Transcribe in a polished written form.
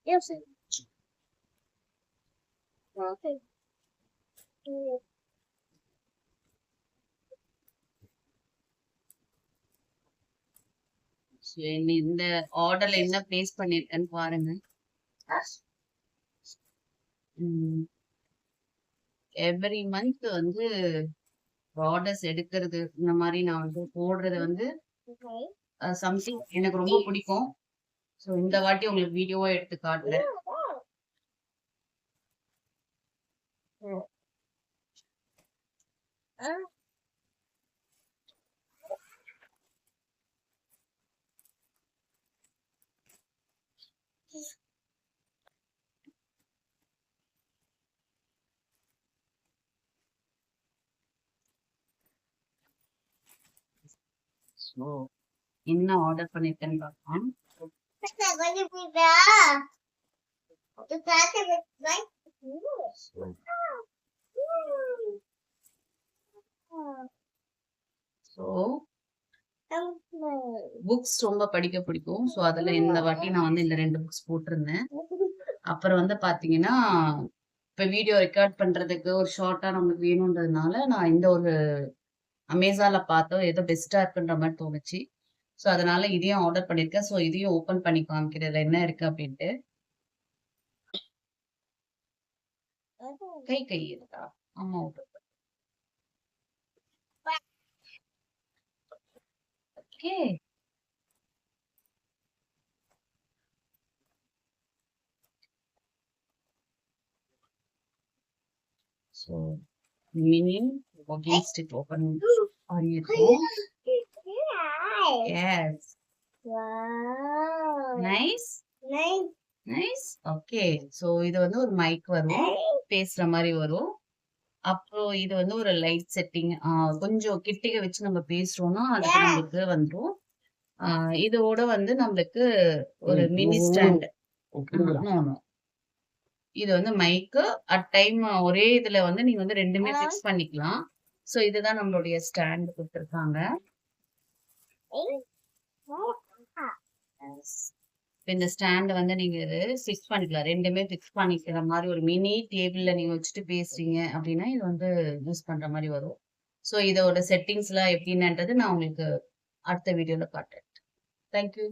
Yes. Okay. இந்த ஆர்டர்ல என்ன பிளேஸ் பண்ணிருக்கேன்னு பாருங்க. எவ்ரி மந்த் வந்து ஆர்டர்ஸ் எடுக்கிறது இந்த மாதிரி நான் வந்து போடுறது வந்து சம்திங் எனக்கு ரொம்ப பிடிக்கும். ஸோ இந்த வாட்டி உங்களுக்கு வீடியோவா எடுத்து காட்டுறேன். ஸோ என்ன ஆர்டர் பண்ணிருக்கேன்னு பார்க்கலாம். ஸோ புக்ஸ் ரொம்ப படிக்க பிடிக்கும். ஸோ அதுல இந்த வாட்டி நான் வந்து இந்த 2 புக்ஸ் போட்டிருந்தேன். அப்புறம் வந்து பாத்தீங்கன்னா இப்ப வீடியோ ரெக்கார்ட் பண்றதுக்கு ஒரு ஷார்ட்டா நமக்கு வேணும்ன்றதுனால நான் இந்த ஒரு அமேசான்ல பார்த்தோம், ஏதோ பெஸ்டா இருக்குன்ற மாதிரி தோணுச்சு. ஸோ அதனால இதையும் ஆர்டர் பண்ணிருக்கேன். ஸோ இதையும் ஓபன் பண்ணி காமிக்கிறதுல என்ன இருக்கு அப்படின்ட்டு. கை இருக்கா? ஆமா. Okay. So meaning walking stick open on your toe. Yes. Wow. Nice. Nice. Nice. Okay. So இது வந்து ஒரு மைக் வரும், பேசுற மாதிரி வரும். அப்புறம் இது வந்து ஒரு லைட் செட்டிங், கொஞ்சம் கிட்டிக வச்சு நம்ம பேசுறோம்னா அதுக்கு நம்மளுக்கு வந்துடும். இதோட வந்து நம்மளுக்கு ஒரு மினி ஸ்டாண்ட். இது வந்து மைக்கு அட் டைம் ஒரே இதுல வந்து நீங்க வந்து ரெண்டுமே ஃபிக்ஸ் பண்ணிக்கலாம். சோ இதுதான் நம்மளுடைய ஸ்டாண்ட் கொடுத்திருக்காங்க. இந்த ஸ்டாண்ட் வந்து நீங்க இது ஃபிக்ஸ் பண்ணிக்கலாம், ரெண்டுமே ஃபிக்ஸ் பண்ணிக்கிற மாதிரி ஒரு மினி டேபிள்ல நீங்க வச்சுட்டு பேசுறீங்க அப்படின்னா இது வந்து யூஸ் பண்ற மாதிரி வரும். சோ இதோட செட்டிங்ஸ் எல்லாம் எப்படின்னுன்றது நான் உங்களுக்கு அடுத்த வீடியோல காட்டுறேன். தேங்க்யூ.